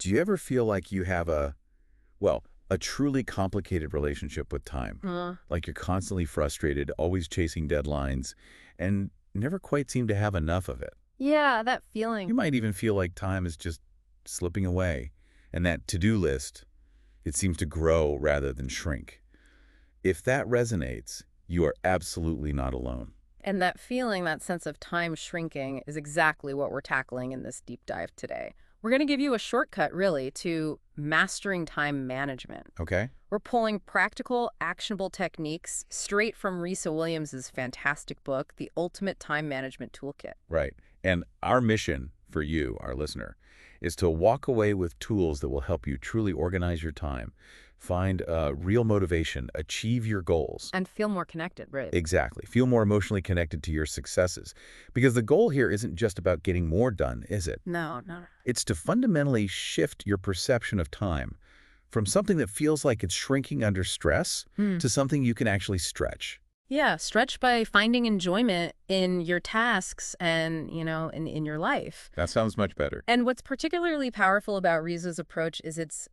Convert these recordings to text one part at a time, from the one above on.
Do you ever feel like you have a truly complicated relationship with time? Like you're constantly frustrated, always chasing deadlines, and never quite seem to have enough of it? Yeah, that You feeling. might even feel like time is just slipping away, and that to-do list, it seems to grow rather than shrink. If that resonates, you are absolutely not alone. And that feeling, that sense of time shrinking, is exactly what we're tackling in this deep dive today. We're going to give you a shortcut, really, to mastering time management. Okay? We're pulling practical, actionable techniques straight from Risa Williams' fantastic book, The Ultimate Time Management Toolkit. Right. And our mission for you, our listener, is to walk away with tools that will help you truly organize your time, find real motivation, achieve your goals. And feel more connected, right? Exactly. Feel more emotionally connected to your successes. Because the goal here isn't just about getting more done, is it? No, no. It's to fundamentally shift your perception of time from something that feels like it's shrinking under stress to something you can actually stretch. Yeah, stretch by finding enjoyment in your tasks and, in your life. That sounds much better. And what's particularly powerful about Risa's approach is its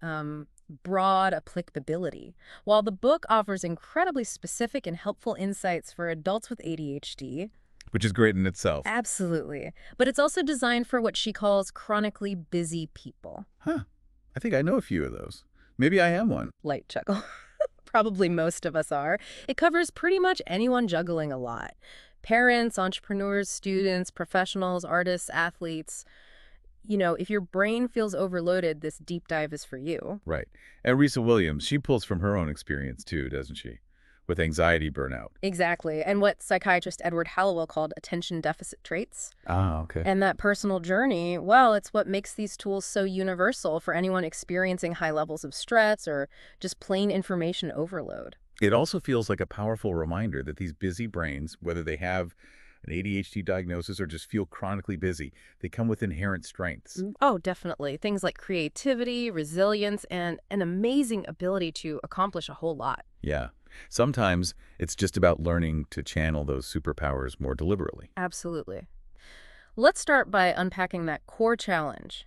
broad applicability. While the book offers incredibly specific and helpful insights for adults with ADHD, Which is great in itself. absolutely, but it's also designed for what she calls chronically busy people. Huh. I think I know a few of those. Maybe I am one. Light chuckle. Probably most of us are. It covers pretty much anyone juggling a lot. Parents, entrepreneurs, students, professionals, artists, athletes. If your brain feels overloaded, this deep dive is for you. Right. And Risa Williams, she pulls from her own experience too, doesn't she? With anxiety burnout. Exactly. And what psychiatrist Edward Hallowell called attention deficit traits. Ah, okay. And that personal journey, well, it's what makes these tools so universal for anyone experiencing high levels of stress or just plain information overload. It also feels like a powerful reminder that these busy brains, whether they have an ADHD diagnosis or just feel chronically busy, they come with inherent strengths. Oh, definitely. Things like creativity, resilience, and an amazing ability to accomplish a whole lot. Yeah. Sometimes it's just about learning to channel those superpowers more deliberately. Absolutely. Let's start by unpacking that core challenge,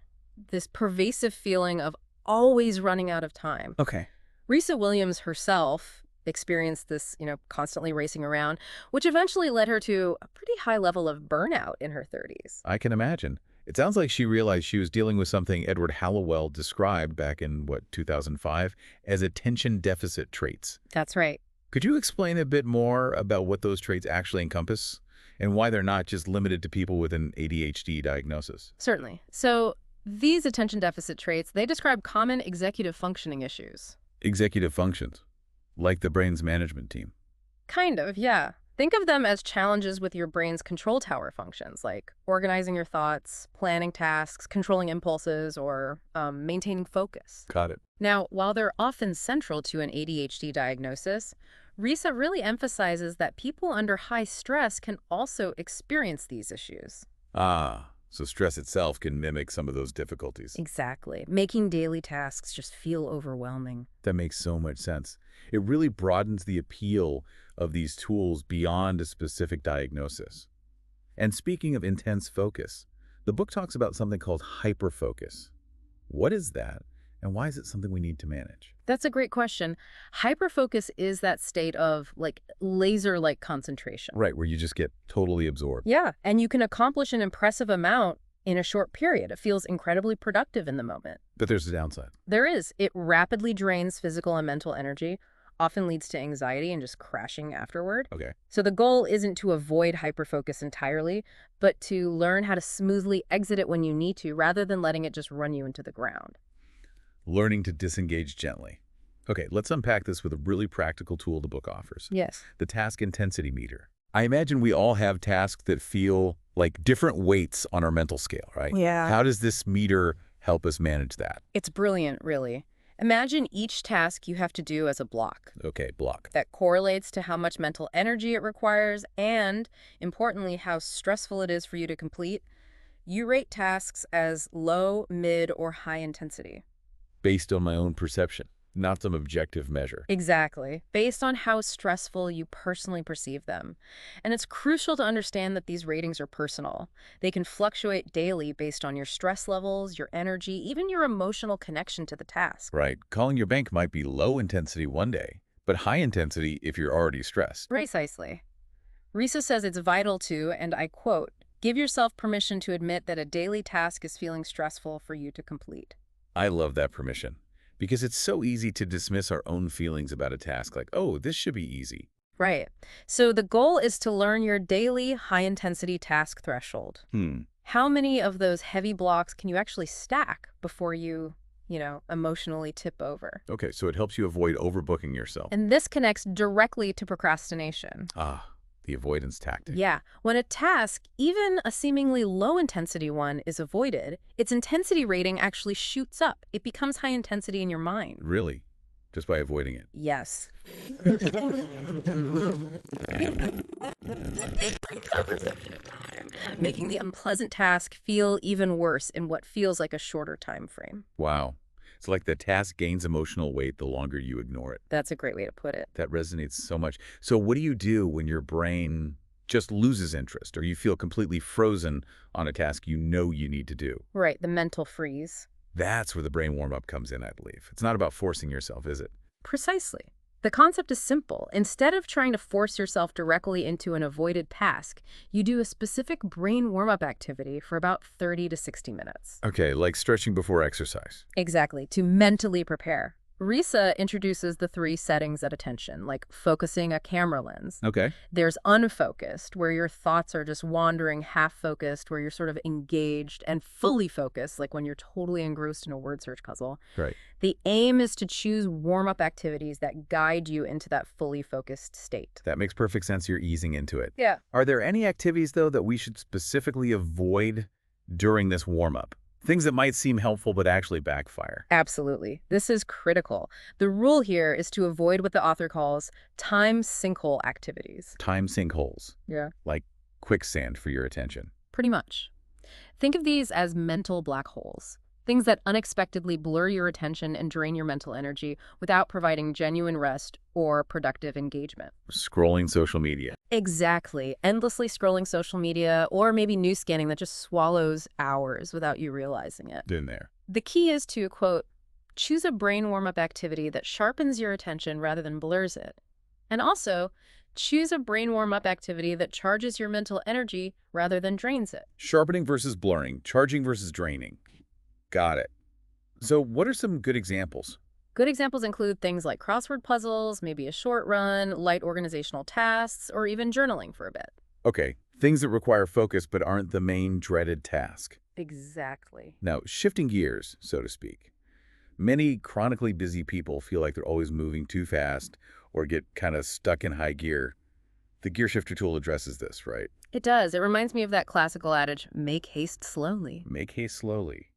this pervasive feeling of always running out of time. Okay. Risa Williams herself experienced this, constantly racing around, which eventually led her to a pretty high level of burnout in her 30s. I can imagine. It sounds like she realized she was dealing with something Edward Hallowell described back in, 2005, as attention deficit traits. That's right. Could you explain a bit more about what those traits actually encompass and why they're not just limited to people with an ADHD diagnosis? Certainly. So these attention deficit traits, they describe common executive functioning issues. Executive functions, like the brain's management team. Kind of, yeah. Think of them as challenges with your brain's control tower functions, like organizing your thoughts, planning tasks, controlling impulses, or maintaining focus. Got it. Now, while they're often central to an ADHD diagnosis, Risa really emphasizes that people under high stress can also experience these issues. Ah, so stress itself can mimic some of those difficulties. Exactly. Making daily tasks just feel overwhelming. That makes so much sense. It really broadens the appeal of these tools beyond a specific diagnosis. And speaking of intense focus, the book talks about something called hyperfocus. What is that, and why is it something we need to manage? That's a great question. Hyperfocus is that state of, laser-like concentration. Right, where you just get totally absorbed. Yeah, and you can accomplish an impressive amount in a short period. It feels incredibly productive in the moment. But there's a downside. There is. It rapidly drains physical and mental energy, often leads to anxiety and just crashing afterward. Okay. So the goal isn't to avoid hyperfocus entirely, but to learn how to smoothly exit it when you need to, rather than letting it just run you into the ground. Learning to disengage gently. Okay, let's unpack this with a really practical tool the book offers. Yes. The task intensity meter. I imagine we all have tasks that feel like different weights on our mental scale, right? Yeah. How does this meter help us manage that? It's brilliant, really. Imagine each task you have to do as a block Okay, block. that correlates to how much mental energy it requires and, importantly, how stressful it is for you to complete. You rate tasks as low, mid, or high intensity. Based on my own perception. Not some objective measure. Exactly, based on how stressful you personally perceive them. And it's crucial to understand that these ratings are personal. They can fluctuate daily based on your stress levels, your energy, even your emotional connection to the task. Right. Calling your bank might be low intensity one day, but high intensity if you're already stressed. Precisely. Risa says it's vital to, and I quote, give yourself permission to admit that a daily task is feeling stressful for you to complete. I love that permission, because it's so easy to dismiss our own feelings about a task like, oh, this should be easy. Right. So the goal is to learn your daily high-intensity task threshold. How many of those heavy blocks can you actually stack before you emotionally tip over? Okay, so it helps you avoid overbooking yourself. And this connects directly to procrastination. The avoidance tactic. Yeah. When a task, even a seemingly low-intensity one, is avoided, its intensity rating actually shoots up. It becomes high intensity in your mind. Really? Just by avoiding it? Yes. Making the unpleasant task feel even worse in what feels like a shorter time frame. Wow. It's like the task gains emotional weight the longer you ignore it. That's a great way to put it. That resonates so much. So what do you do when your brain just loses interest or you feel completely frozen on a task you know you need to do? Right, the mental freeze. That's where the brain warm-up comes in, I believe. It's not about forcing yourself, is it? Precisely. The concept is simple. Instead of trying to force yourself directly into an avoided task, you do a specific brain warm-up activity for about 30 to 60 minutes. Okay, like stretching before exercise. Exactly, to mentally prepare. Risa introduces the 3 settings at attention, like focusing a camera lens. Okay. There's unfocused, where your thoughts are just wandering, half-focused, where you're sort of engaged, and fully focused, like when you're totally engrossed in a word search puzzle. Right. The aim is to choose warm-up activities that guide you into that fully focused state. That makes perfect sense. You're easing into it. Yeah. Are there any activities, though, that we should specifically avoid during this warm-up? Things that might seem helpful but actually backfire. Absolutely. This is critical. The rule here is to avoid what the author calls time sinkhole activities. Time sinkholes. Yeah. Like quicksand for your attention. Pretty much. Think of these as mental black holes. Things that unexpectedly blur your attention and drain your mental energy without providing genuine rest or productive engagement. Scrolling social media. Exactly. Endlessly scrolling social media or maybe news scanning that just swallows hours without you realizing it. In there. The key is to, quote, choose a brain warm-up activity that sharpens your attention rather than blurs it. And also, choose a brain warm-up activity that charges your mental energy rather than drains it. Sharpening versus blurring. Charging versus draining. Got it. So what are some good examples? Good examples include things like crossword puzzles, maybe a short run, light organizational tasks, or even journaling for a bit. Okay, things that require focus but aren't the main dreaded task. Exactly. Now, shifting gears, so to speak. Many chronically busy people feel like they're always moving too fast or get kind of stuck in high gear. The gear shifter tool addresses this, right? It does. It reminds me of that classical adage, make haste slowly. Make haste slowly.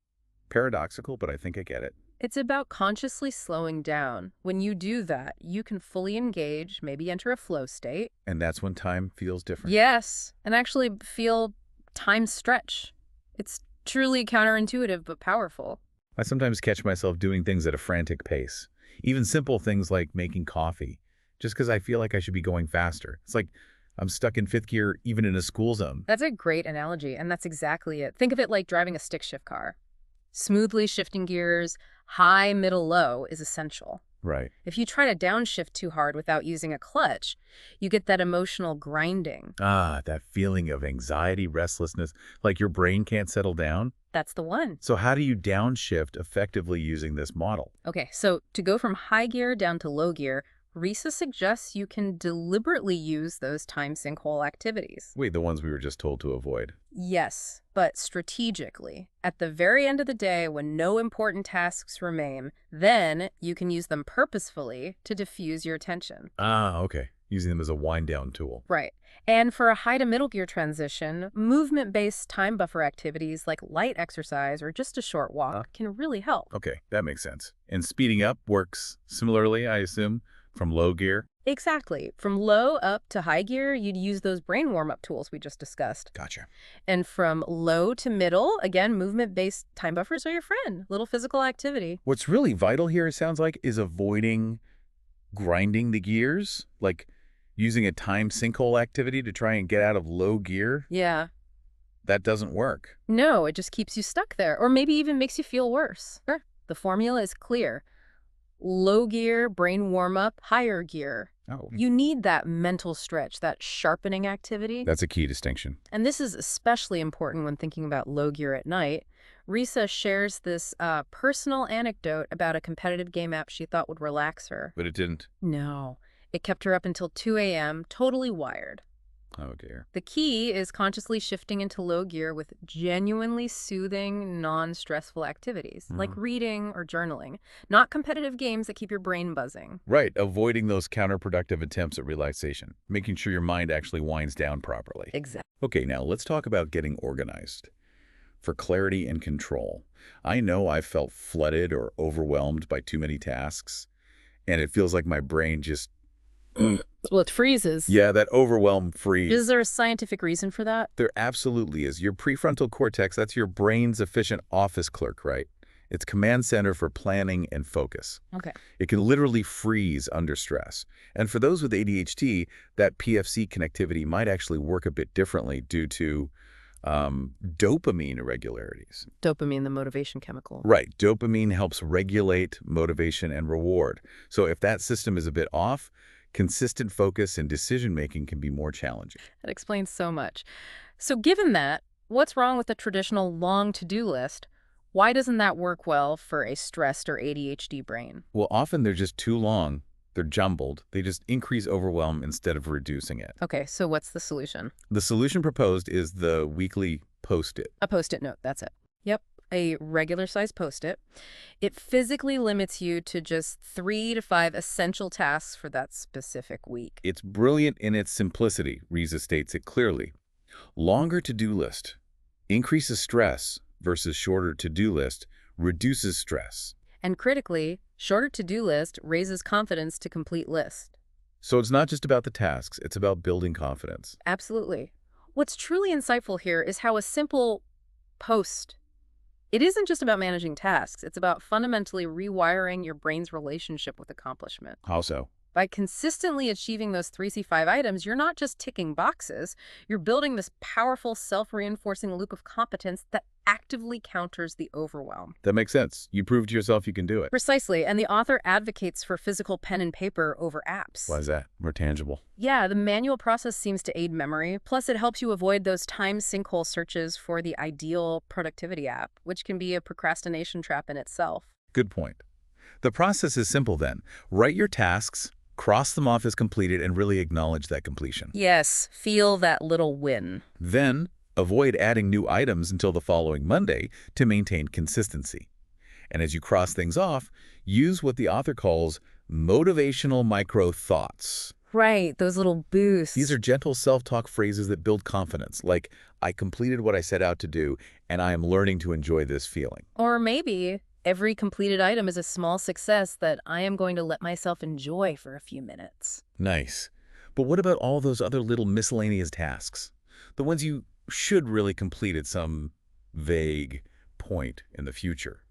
Paradoxical, but I think I get it. It's about consciously slowing down. When you do that, you can fully engage, maybe enter a flow state. And that's when time feels different. Yes, and actually feel time stretch. It's truly counterintuitive but powerful. I sometimes catch myself doing things at a frantic pace. Even simple things like making coffee, just because I feel like I should be going faster. It's like I'm stuck in 5th gear even in a school zone. That's a great analogy, and that's exactly it. Think of it like driving a stick shift car. Smoothly shifting gears, high, middle, low is essential. Right. If you try to downshift too hard without using a clutch, you get that emotional grinding. That feeling of anxiety, restlessness, like your brain can't settle down. That's the one. So how do you downshift effectively using this model? Okay, so to go from high gear down to low gear, Risa suggests you can deliberately use those time sinkhole activities. Wait, the ones we were just told to avoid. Yes, but strategically. At the very end of the day, when no important tasks remain, then you can use them purposefully to diffuse your attention. Okay. Using them as a wind-down tool. Right. And for a high to middle gear transition, movement-based time buffer activities like light exercise or just a short walk can really help. Okay, that makes sense. And speeding up works similarly, I assume. From low gear? Exactly. From low up to high gear, you'd use those brain warm-up tools we just discussed. Gotcha. And from low to middle, again, movement-based time buffers are your friend. Little physical activity. What's really vital here, it sounds like, is avoiding grinding the gears, like using a time sinkhole activity to try and get out of low gear. Yeah. That doesn't work. No, it just keeps you stuck there, or maybe even makes you feel worse. Sure. The formula is clear. Low gear, brain warm-up, higher gear. Oh. You need that mental stretch, that sharpening activity. That's a key distinction. And this is especially important when thinking about low gear at night. Risa shares this personal anecdote about a competitive game app she thought would relax her. But it didn't. No. It kept her up until 2 a.m., totally wired. Oh, dear. The key is consciously shifting into low gear with genuinely soothing, non-stressful activities, like reading or journaling, not competitive games that keep your brain buzzing. Right, avoiding those counterproductive attempts at relaxation, making sure your mind actually winds down properly. Exactly. Okay, now let's talk about getting organized. For clarity and control. I know I felt flooded or overwhelmed by too many tasks, and it feels like my brain just... Well, it freezes. Yeah, that overwhelm freeze. Is there a scientific reason for that? There absolutely is. Your prefrontal cortex, that's your brain's efficient office clerk, right? It's command center for planning and focus. Okay. It can literally freeze under stress. And for those with ADHD, that PFC connectivity might actually work a bit differently due to dopamine irregularities. Dopamine, the motivation chemical. Right. Dopamine helps regulate motivation and reward. So if that system is a bit off, consistent focus and decision-making can be more challenging. That explains so much. So given that, what's wrong with the traditional long to-do list? Why doesn't that work well for a stressed or ADHD brain? Well, often they're just too long. They're jumbled. They just increase overwhelm instead of reducing it. Okay, so what's the solution? The solution proposed is the weekly Post-it. A Post-it note, that's it. Yep, a regular-sized Post-it. It physically limits you to just 3 to 5 essential tasks for that specific week. It's brilliant in its simplicity, Risa states it clearly. Longer to-do list increases stress versus shorter to-do list reduces stress. And critically, shorter to-do list raises confidence to complete list. So it's not just about the tasks, it's about building confidence. Absolutely. What's truly insightful here is how a simple post, it isn't just about managing tasks, it's about fundamentally rewiring your brain's relationship with accomplishment. How so? By consistently achieving those 3C5 items, you're not just ticking boxes, you're building this powerful self-reinforcing loop of competence that actively counters the overwhelm. That makes sense. You proved to yourself you can do it. Precisely, and the author advocates for physical pen and paper over apps. Why is that? More tangible. Yeah, the manual process seems to aid memory, plus it helps you avoid those time sinkhole searches for the ideal productivity app, which can be a procrastination trap in itself. Good point. The process is simple then. Write your tasks, cross them off as completed, and really acknowledge that completion. Yes, feel that little win. Then, avoid adding new items until the following Monday to maintain consistency. And as you cross things off, use what the author calls motivational micro-thoughts. Right, those little boosts. These are gentle self-talk phrases that build confidence, like, I completed what I set out to do, and I am learning to enjoy this feeling. Or maybe every completed item is a small success that I am going to let myself enjoy for a few minutes. Nice. But what about all those other little miscellaneous tasks? The ones you should really complete at some vague point in the future.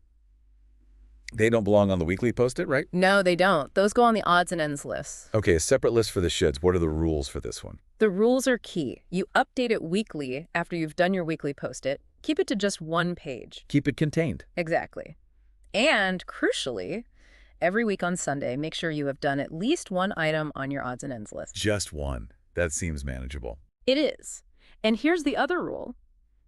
They don't belong on the weekly Post-it, right? No, they don't. Those go on the odds and ends list. Okay, a separate list for the shoulds. What are the rules for this one? The rules are key. You update it weekly after you've done your weekly Post-it. Keep it to just one page. Keep it contained. Exactly. And crucially, every week on Sunday, make sure you have done at least one item on your odds and ends list. Just one. That seems manageable. It is. And here's the other rule.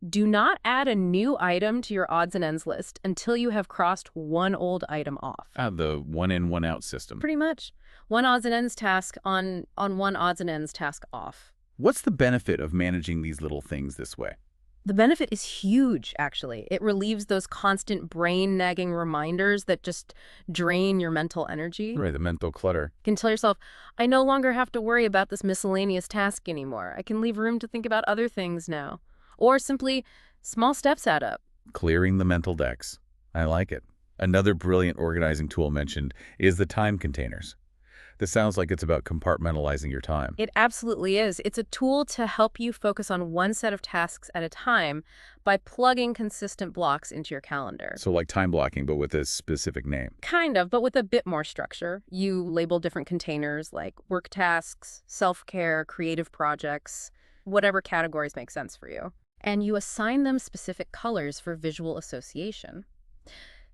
Do not add a new item to your odds and ends list until you have crossed one old item off. The one in, one out system. Pretty much. One odds and ends task on one odds and ends task off. What's the benefit of managing these little things this way? The benefit is huge, actually. It relieves those constant brain-nagging reminders that just drain your mental energy. Right, the mental clutter. You can tell yourself, I no longer have to worry about this miscellaneous task anymore. I can leave room to think about other things now. Or simply, small steps add up. Clearing the mental decks. I like it. Another brilliant organizing tool mentioned is the time containers. This sounds like it's about compartmentalizing your time. It absolutely is. It's a tool to help you focus on one set of tasks at a time by plugging consistent blocks into your calendar. So like time blocking, but with a specific name. Kind of, but with a bit more structure. You label different containers like work tasks, self-care, creative projects, whatever categories make sense for you. And you assign them specific colors for visual association.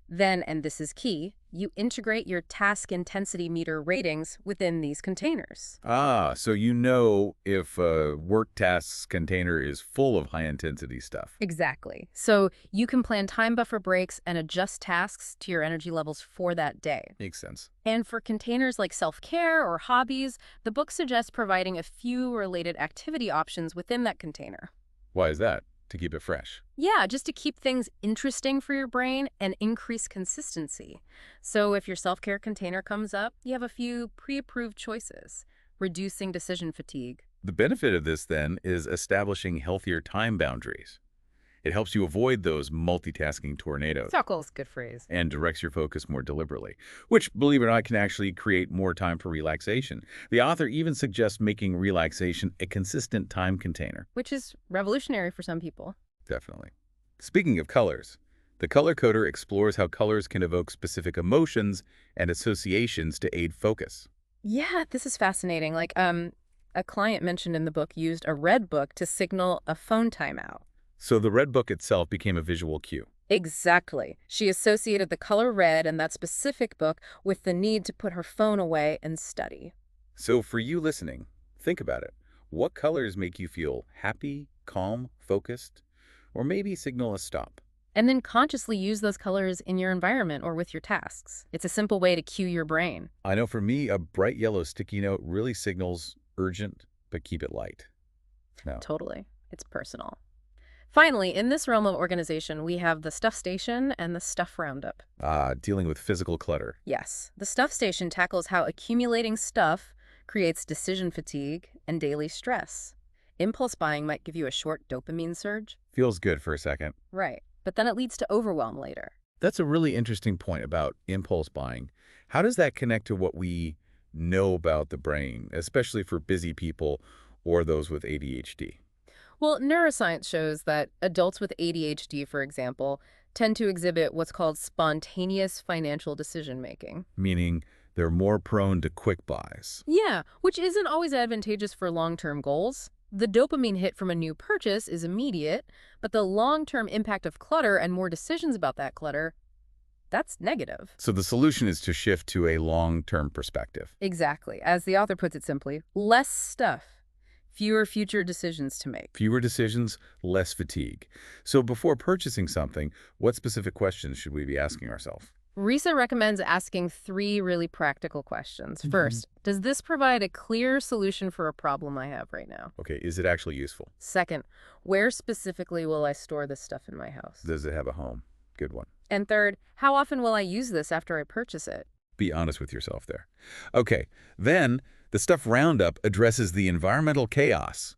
Then, and this is key, you integrate your task intensity meter ratings within these containers. Ah, so you know if a work tasks container is full of high-intensity stuff. Exactly. So you can plan time buffer breaks and adjust tasks to your energy levels for that day. Makes sense. And for containers like self-care or hobbies, the book suggests providing a few related activity options within that container. Why is that? To keep it fresh. Yeah, just to keep things interesting for your brain and increase consistency. So if your self-care container comes up, you have a few pre-approved choices, reducing decision fatigue. The benefit of this, then, is establishing healthier time boundaries. It helps you avoid those multitasking tornadoes Circles, good phrase. and directs your focus more deliberately, which, believe it or not, can actually create more time for relaxation. The author even suggests making relaxation a consistent time container. Which is revolutionary for some people. Definitely. Speaking of colors, the color coder explores how colors can evoke specific emotions and associations to aid focus. Yeah, this is fascinating. A client mentioned in the book used a red book to signal a phone timeout. So the red book itself became a visual cue. Exactly. She associated the color red and that specific book with the need to put her phone away and study. So for you listening, think about it. What colors make you feel happy, calm, focused, or maybe signal a stop? And then consciously use those colors in your environment or with your tasks. It's a simple way to cue your brain. I know for me, a bright yellow sticky note really signals urgent, but keep it light. No. Totally. It's personal. Finally, in this realm of organization, we have the stuff station and the stuff roundup. Dealing with physical clutter. Yes, the stuff station tackles how accumulating stuff creates decision fatigue and daily stress. Impulse buying might give you a short dopamine surge. Feels good for a second. Right, but then it leads to overwhelm later. That's a really interesting point about impulse buying. How does that connect to what we know about the brain, especially for busy people or those with ADHD? Well, neuroscience shows that adults with ADHD, for example, tend to exhibit what's called spontaneous financial decision-making. Meaning they're more prone to quick buys. Yeah, which isn't always advantageous for long-term goals. The dopamine hit from a new purchase is immediate, but the long-term impact of clutter and more decisions about that clutter, that's negative. So the solution is to shift to a long-term perspective. Exactly. As the author puts it simply, less stuff, fewer future decisions to make. Fewer decisions, less fatigue. So before purchasing something, what specific questions should we be asking ourselves? Risa recommends asking 3 really practical questions. First, does this provide a clear solution for a problem I have right now? Okay, is it actually useful? Second, where specifically will I store this stuff in my house? Does it have a home? Good one. And third, how often will I use this after I purchase it? Be honest with yourself there. Okay, then the stuff roundup addresses the environmental chaos.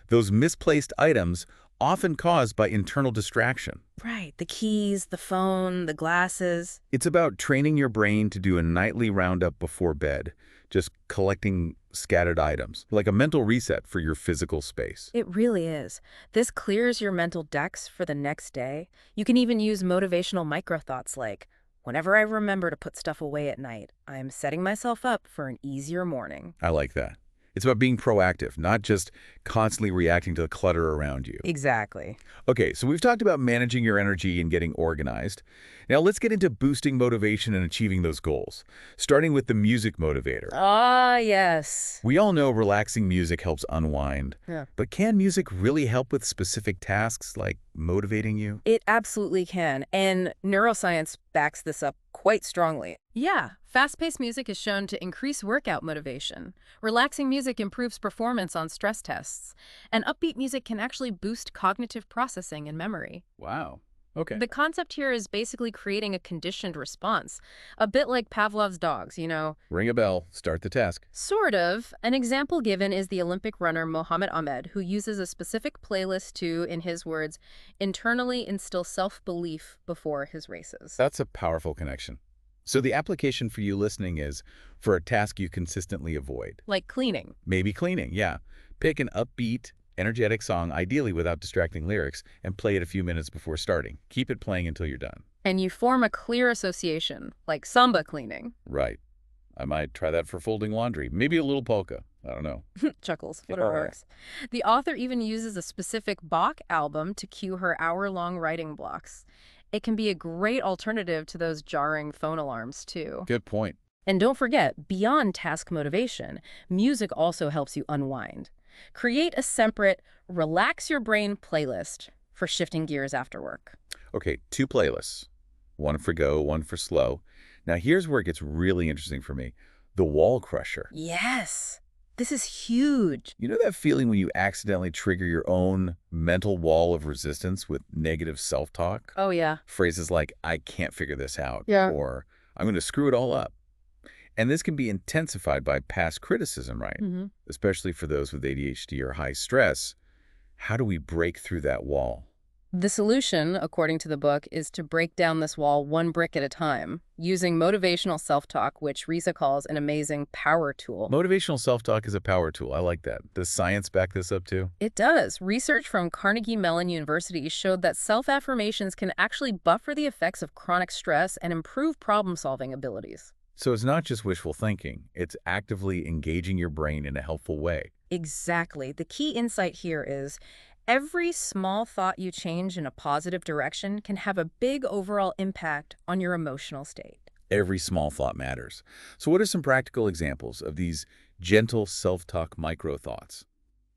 Those misplaced items often caused by internal distraction. Right, the keys, the phone, the glasses. It's about training your brain to do a nightly roundup before bed, just collecting scattered items, like a mental reset for your physical space. It really is. This clears your mental decks for the next day. You can even use motivational micro-thoughts like, whenever I remember to put stuff away at night, I'm setting myself up for an easier morning. I like that. It's about being proactive, not just constantly reacting to the clutter around you. Exactly. Okay, so we've talked about managing your energy and getting organized. Now let's get into boosting motivation and achieving those goals, starting with the music motivator. Ah, yes. We all know relaxing music helps unwind, Yeah. but can music really help with specific tasks like motivating you? It absolutely can, and neuroscience backs this up quite strongly. Yeah, fast-paced music is shown to increase workout motivation. Relaxing music improves performance on stress tests, and upbeat music can actually boost cognitive processing and memory. Wow. Okay. The concept here is basically creating a conditioned response, a bit like Pavlov's dogs, Ring a bell, start the task. Sort of. An example given is the Olympic runner Mohammed Ahmed, who uses a specific playlist to, in his words, internally instill self-belief before his races. That's a powerful connection. So the application for you listening is for a task you consistently avoid. Like cleaning. Maybe cleaning, yeah. Pick an upbeat, energetic song, ideally without distracting lyrics, and play it a few minutes before starting. Keep it playing until you're done. And you form a clear association, like samba cleaning. Right. I might try that for folding laundry. Maybe a little polka. I don't know. Chuckles, whatever works. The author even uses a specific Bach album to cue her hour-long writing blocks. It can be a great alternative to those jarring phone alarms, too. Good point. And don't forget, beyond task motivation, music also helps you unwind. Create a separate relax your brain playlist for shifting gears after work. Okay, 2 playlists. One for go, one for slow. Now here's where it gets really interesting for me. The wall crusher. Yes, this is huge. You know that feeling when you accidentally trigger your own mental wall of resistance with negative self-talk? Oh, yeah. Phrases like, I can't figure this out, Yeah. or I'm going to screw it all up. And this can be intensified by past criticism, right? Mm-hmm. Especially for those with ADHD or high stress. How do we break through that wall? The solution, according to the book, is to break down this wall one brick at a time, using motivational self-talk, which Risa calls an amazing power tool. Motivational self-talk is a power tool. I like that. Does science back this up too? It does. Research from Carnegie Mellon University showed that self-affirmations can actually buffer the effects of chronic stress and improve problem-solving abilities. So it's not just wishful thinking. It's actively engaging your brain in a helpful way. Exactly. The key insight here is every small thought you change in a positive direction can have a big overall impact on your emotional state. Every small thought matters. So what are some practical examples of these gentle self-talk micro-thoughts?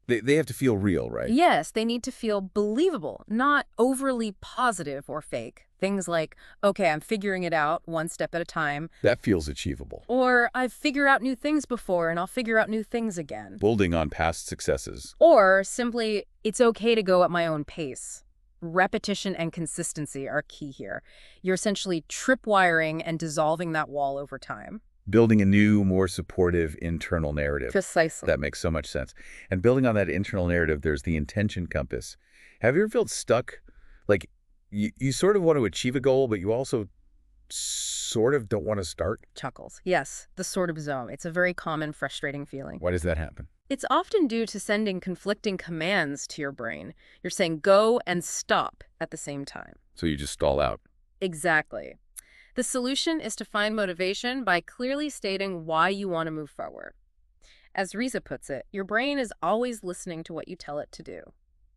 They have to feel real, right? Yes, they need to feel believable, not overly positive or fake. Things like, okay, I'm figuring it out one step at a time. That feels achievable. Or I've figured out new things before and I'll figure out new things again. Building on past successes. Or simply, it's okay to go at my own pace. Repetition and consistency are key here. You're essentially tripwiring and dissolving that wall over time. Building a new, more supportive internal narrative. Precisely. That makes so much sense. And building on that internal narrative, there's the intention compass. Have you ever felt stuck? Like, you sort of want to achieve a goal, but you also sort of don't want to start? Chuckles. Yes, the sort of zone. It's a very common, frustrating feeling. Why does that happen? It's often due to sending conflicting commands to your brain. You're saying go and stop at the same time. So you just stall out. Exactly. The solution is to find motivation by clearly stating why you want to move forward. As Risa puts it, your brain is always listening to what you tell it to do.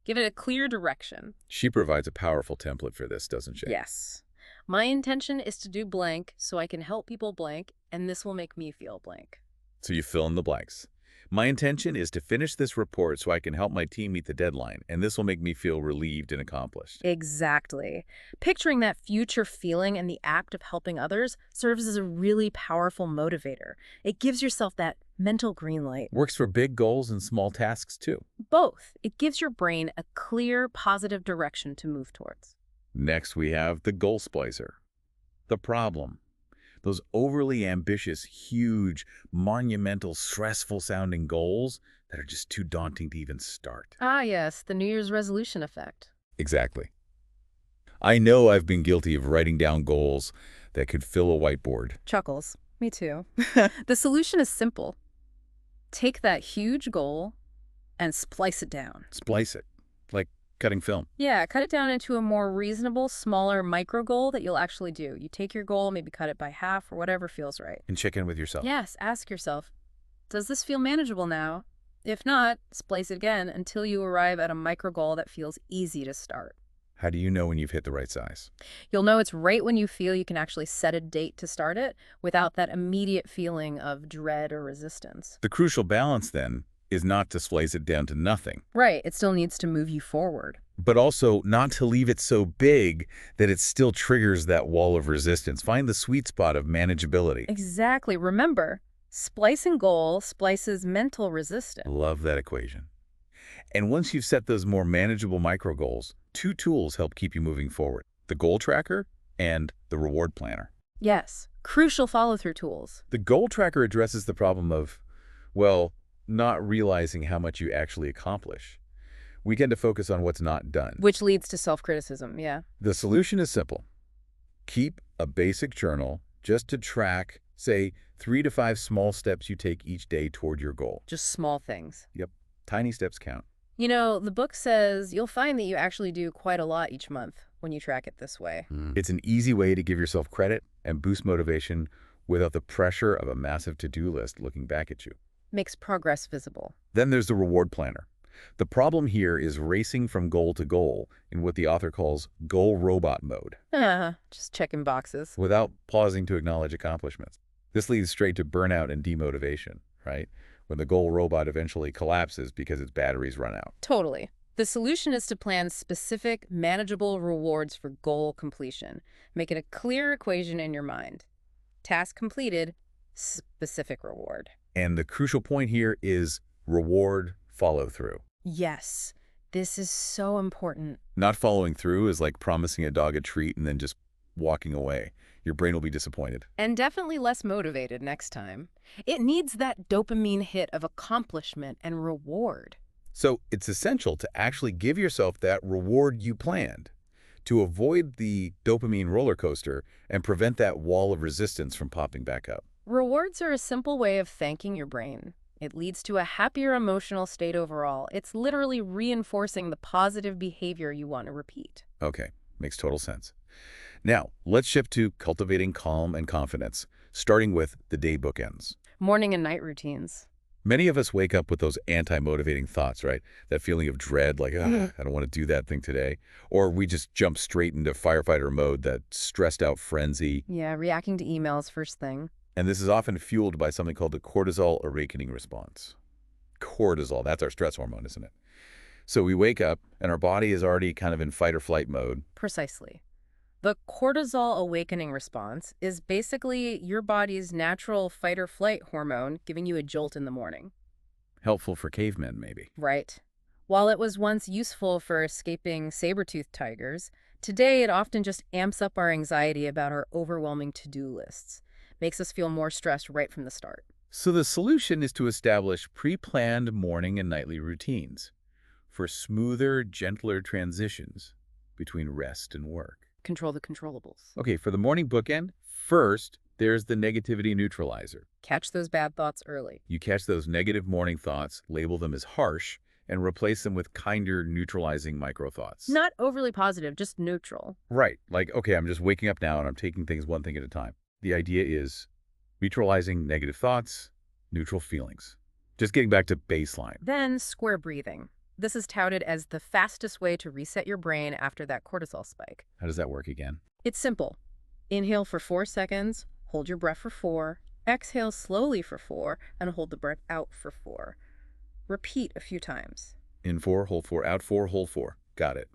Give it a clear direction. She provides a powerful template for this, doesn't she? Yes. My intention is to do blank so I can help people blank, and this will make me feel blank. So you fill in the blanks. My intention is to finish this report so I can help my team meet the deadline, and this will make me feel relieved and accomplished. Exactly. Picturing that future feeling and the act of helping others serves as a really powerful motivator. It gives yourself that mental green light. Works for big goals and small tasks too. Both. It gives your brain a clear, positive direction to move towards. Next, we have the goal splicer. The problem. Those overly ambitious, huge, monumental, stressful-sounding goals that are just too daunting to even start. Ah, yes, the New Year's resolution effect. Exactly. I know I've been guilty of writing down goals that could fill a whiteboard. Chuckles. Me too. The solution is simple. Take that huge goal and splice it down. Splice it, like cutting film. Yeah, cut it down into a more reasonable, smaller micro goal that you'll actually do. You take your goal, maybe cut it by half or whatever feels right. And check in with yourself. Yes, ask yourself, does this feel manageable now? If not, splice it again until you arrive at a micro goal that feels easy to start. How do you know when you've hit the right size? You'll know it's right when you feel you can actually set a date to start it without that immediate feeling of dread or resistance. The crucial balance, then, is not to splice it down to nothing. Right, it still needs to move you forward. But also not to leave it so big that it still triggers that wall of resistance. Find the sweet spot of manageability. Exactly. Remember, splicing goal splices mental resistance. Love that equation. And once you've set those more manageable micro goals, 2 tools help keep you moving forward: the goal tracker and the reward planner. Yes, crucial follow-through tools. The goal tracker addresses the problem of, well, not realizing how much you actually accomplish. We tend to focus on what's not done. Which leads to self-criticism, yeah. The solution is simple. Keep a basic journal just to track, say, 3 to 5 small steps you take each day toward your goal. Just small things. Yep, tiny steps count. You know, the book says you'll find that you actually do quite a lot each month when you track it this way. It's an easy way to give yourself credit and boost motivation without the pressure of a massive to-do list looking back at you. Makes progress visible. Then there's the reward planner. The problem here is racing from goal to goal in what the author calls goal robot mode, Just checking boxes. without pausing to acknowledge accomplishments. This leads straight to burnout and demotivation, right? When the goal robot eventually collapses because its batteries run out. Totally. The solution is to plan specific, manageable rewards for goal completion. Make it a clear equation in your mind. Task completed, specific reward. And the crucial point here is reward follow-through. Yes, this is so important. Not following through is like promising a dog a treat and then just walking away. Your brain will be disappointed. And definitely less motivated next time. It needs that dopamine hit of accomplishment and reward. So it's essential to actually give yourself that reward you planned to avoid the dopamine roller coaster and prevent that wall of resistance from popping back up. Rewards are a simple way of thanking your brain. It leads to a happier emotional state overall. It's literally reinforcing the positive behavior you want to repeat. Okay, makes total sense. Now, let's shift to cultivating calm and confidence, starting with the day bookends. Morning and night routines. Many of us wake up with those anti-motivating thoughts, right? That feeling of dread, like, I don't want to do that thing today. Or we just jump straight into firefighter mode, that stressed out frenzy. Yeah, reacting to emails first thing. And this is often fueled by something called the cortisol awakening response. Cortisol, that's our stress hormone, isn't it? So we wake up and our body is already kind of in fight or flight mode. Precisely. The cortisol awakening response is basically your body's natural fight or flight hormone giving you a jolt in the morning. Helpful for cavemen, maybe. Right. While it was once useful for escaping saber-toothed tigers, today it often just amps up our anxiety about our overwhelming to-do lists. Makes us feel more stressed right from the start. So the solution is to establish pre-planned morning and nightly routines for smoother, gentler transitions between rest and work. Control the controllables. Okay, for the morning bookend, first, there's the negativity neutralizer. Catch those bad thoughts early. You catch those negative morning thoughts, label them as harsh, and replace them with kinder, neutralizing micro-thoughts. Not overly positive, just neutral. Right, like, okay, I'm just waking up now and I'm taking things one thing at a time. The idea is neutralizing negative thoughts, neutral feelings. Just getting back to baseline. Then square breathing. This is touted as the fastest way to reset your brain after that cortisol spike. How does that work again? It's simple. Inhale for 4 seconds, hold your breath for 4, exhale slowly for 4, and hold the breath out for 4. Repeat a few times. In 4, hold 4, out 4, hold 4. Got it.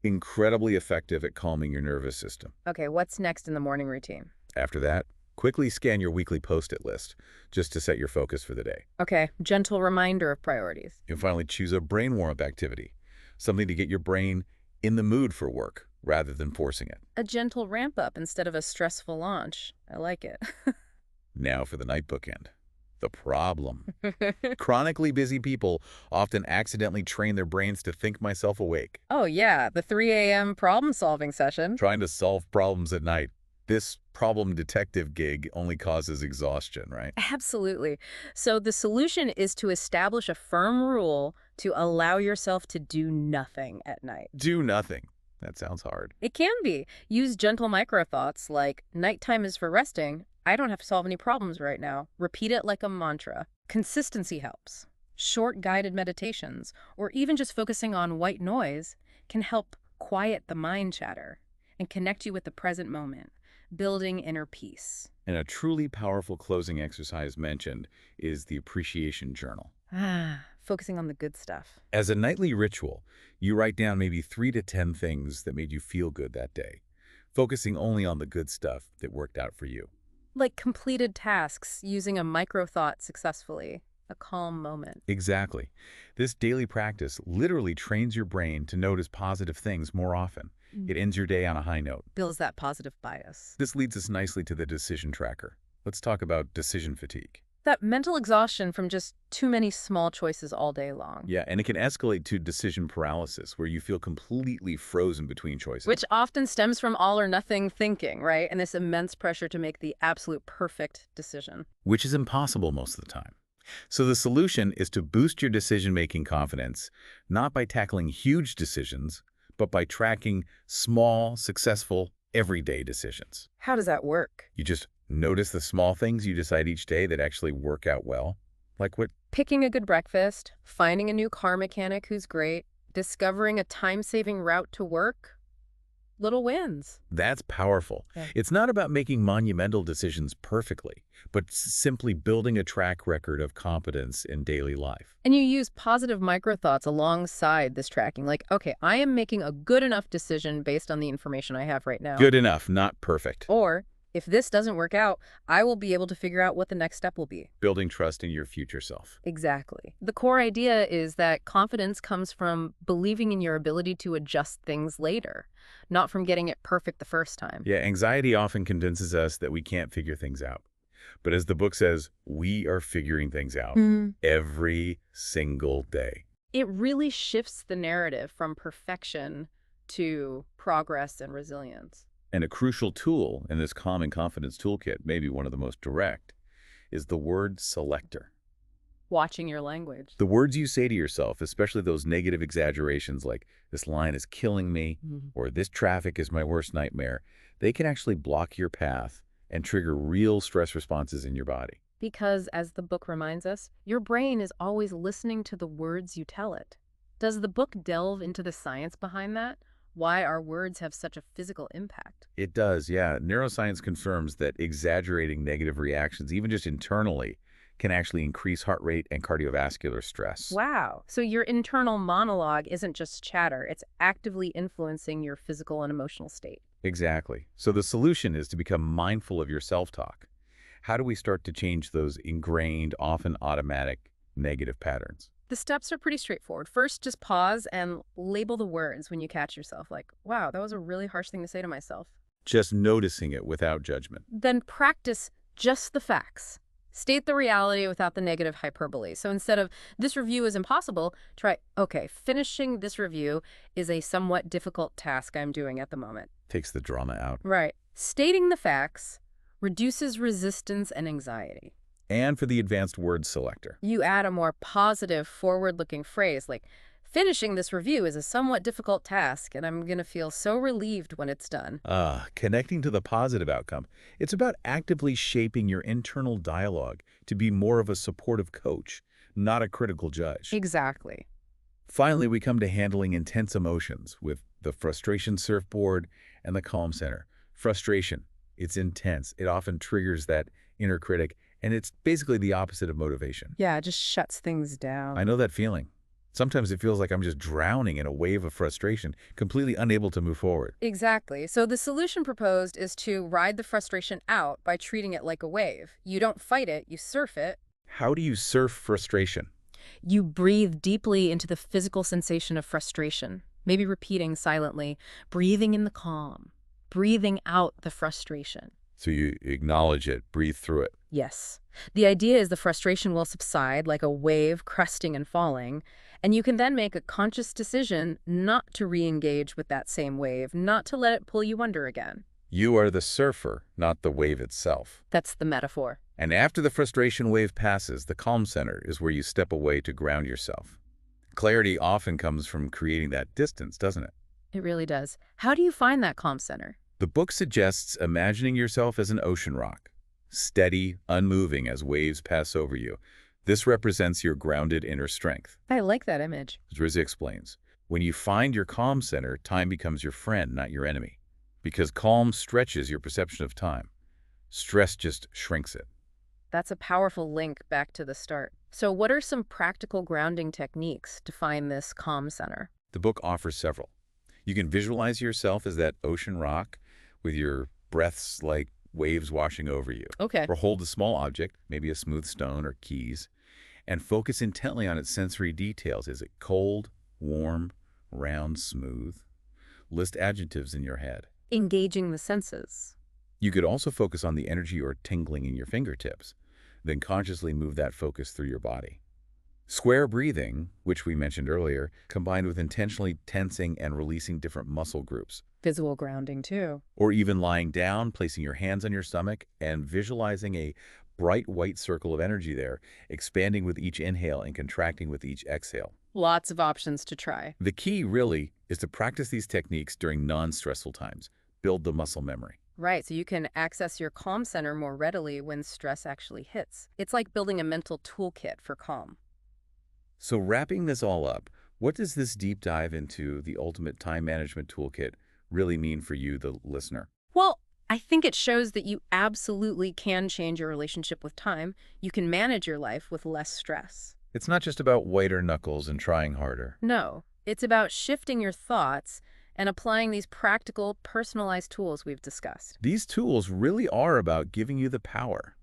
Incredibly effective at calming your nervous system. Okay, what's next in the morning routine? After that, quickly scan your weekly post-it list just to set your focus for the day. Okay, gentle reminder of priorities. And finally, choose a brain warm-up activity, something to get your brain in the mood for work rather than forcing it. A gentle ramp up instead of a stressful launch. I like it. Now for the night bookend. The problem. Chronically busy people often accidentally train their brains to think myself awake, Oh yeah, the 3 a.m. problem-solving session. trying to solve problems at night. This problem detective gig only causes exhaustion, right? Absolutely. So the solution is to establish a firm rule to allow yourself to do nothing at night. Do nothing. That sounds hard. It can be. Use gentle micro-thoughts like, nighttime is for resting. I don't have to solve any problems right now. Repeat it like a mantra. Consistency helps. Short guided meditations, or even just focusing on white noise, can help quiet the mind chatter and connect you with the present moment, building inner peace. And a truly powerful closing exercise mentioned is the appreciation journal. Focusing on the good stuff. As a nightly ritual, you write down maybe 3 to 10 things that made you feel good that day, focusing only on the good stuff that worked out for you. Like completed tasks, using a micro-thought successfully. A calm moment. Exactly. This daily practice literally trains your brain to notice positive things more often. It ends your day on a high note. Builds that positive bias. This leads us nicely to the decision tracker. Let's talk about decision fatigue. That mental exhaustion from just too many small choices all day long. Yeah, and it can escalate to decision paralysis, where you feel completely frozen between choices. Which often stems from all or nothing thinking, right? And this immense pressure to make the absolute perfect decision. Which is impossible most of the time. So the solution is to boost your decision-making confidence, not by tackling huge decisions, but by tracking small, successful, everyday decisions. How does that work? You just notice the small things you decide each day that actually work out well. Like what? Picking a good breakfast, finding a new car mechanic who's great, discovering a time-saving route to work. Little wins. That's powerful. Yeah. It's not about making monumental decisions perfectly, but simply building a track record of competence in daily life. And you use positive micro-thoughts alongside this tracking. Like, okay, I am making a good enough decision based on the information I have right now. Good enough, not perfect. Or, if this doesn't work out, I will be able to figure out what the next step will be. Building trust in your future self. Exactly. The core idea is that confidence comes from believing in your ability to adjust things later, not from getting it perfect the first time. Yeah, anxiety often convinces us that we can't figure things out. But as the book says, we are figuring things out every single day. It really shifts the narrative from perfection to progress and resilience. And a crucial tool in this Calm and Confidence Toolkit, maybe one of the most direct, is the word selector. Watching your language. The words you say to yourself, especially those negative exaggerations like, this line is killing me, or this traffic is my worst nightmare, they can actually block your path and trigger real stress responses in your body. Because, as the book reminds us, your brain is always listening to the words you tell it. Does the book delve into the science behind that? Why our words have such a physical impact? It does, yeah. Neuroscience confirms that exaggerating negative reactions, even just internally, can actually increase heart rate and cardiovascular stress. Wow. So your internal monologue isn't just chatter, it's actively influencing your physical and emotional state. Exactly. So the solution is to become mindful of your self-talk. How do we start to change those ingrained, often automatic, negative patterns? The steps are pretty straightforward. First, just pause and label the words when you catch yourself. Like, wow, that was a really harsh thing to say to myself. Just noticing it without judgment. Then practice just the facts. State the reality without the negative hyperbole. So instead of, this review is impossible, try, okay, finishing this review is a somewhat difficult task I'm doing at the moment. Takes the drama out. Right. Stating the facts reduces resistance and anxiety. And for the advanced word selector. You add a more positive, forward-looking phrase like, finishing this review is a somewhat difficult task, and I'm going to feel so relieved when it's done. Connecting to the positive outcome. It's about actively shaping your internal dialogue to be more of a supportive coach, not a critical judge. Exactly. Finally, we come to handling intense emotions with the frustration surfboard and the calm center. Frustration, it's intense. It often triggers that inner critic, and it's basically the opposite of motivation. Yeah, it just shuts things down. I know that feeling. Sometimes it feels like I'm just drowning in a wave of frustration, completely unable to move forward. Exactly. So the solution proposed is to ride the frustration out by treating it like a wave. You don't fight it, you surf it. How do you surf frustration? You breathe deeply into the physical sensation of frustration, maybe repeating silently, breathing in the calm, breathing out the frustration. So you acknowledge it, breathe through it. Yes. The idea is the frustration will subside like a wave cresting and falling, and you can then make a conscious decision not to re-engage with that same wave, not to let it pull you under again. You are the surfer, not the wave itself. That's the metaphor. And after the frustration wave passes, the calm center is where you step away to ground yourself. Clarity often comes from creating that distance, doesn't it? It really does. How do you find that calm center? The book suggests imagining yourself as an ocean rock, steady, unmoving as waves pass over you. This represents your grounded inner strength. I like that image. As Risa explains, when you find your calm center, time becomes your friend, not your enemy. Because calm stretches your perception of time. Stress just shrinks it. That's a powerful link back to the start. So what are some practical grounding techniques to find this calm center? The book offers several. You can visualize yourself as that ocean rock with your breaths like waves washing over you. Okay. Or hold a small object, maybe a smooth stone or keys, and focus intently on its sensory details. Is it cold, warm, round, smooth? List adjectives in your head. Engaging the senses. You could also focus on the energy or tingling in your fingertips. Then consciously move that focus through your body. Square breathing, which we mentioned earlier, combined with intentionally tensing and releasing different muscle groups. Visual grounding, too. Or even lying down, placing your hands on your stomach, and visualizing a bright white circle of energy there, expanding with each inhale and contracting with each exhale. Lots of options to try. The key, really, is to practice these techniques during non-stressful times. Build the muscle memory. Right, so you can access your calm center more readily when stress actually hits. It's like building a mental toolkit for calm. So wrapping this all up, what does this deep dive into the ultimate time management toolkit really mean for you, the listener? Well, I think it shows that you absolutely can change your relationship with time. You can manage your life with less stress. It's not just about whiter knuckles and trying harder. No, it's about shifting your thoughts and applying these practical, personalized tools we've discussed. These tools really are about giving you the power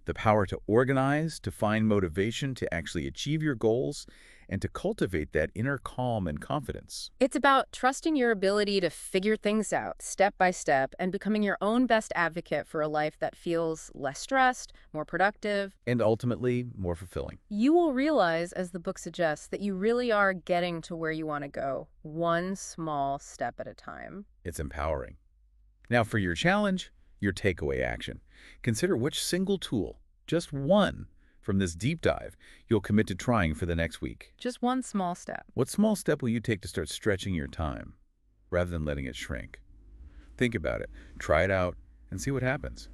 to organize, to find motivation, to actually achieve your goals, and to cultivate that inner calm and confidence. It's about trusting your ability to figure things out step by step and becoming your own best advocate for a life that feels less stressed, more productive. And ultimately, more fulfilling. You will realize, as the book suggests, that you really are getting to where you want to go, one small step at a time. It's empowering. Now for your challenge, your takeaway action. Consider which single tool, just one, from this deep dive you'll commit to trying for the next week. Just one small step. What small step will you take to start stretching your time, rather than letting it shrink? Think about it, try it out, and see what happens.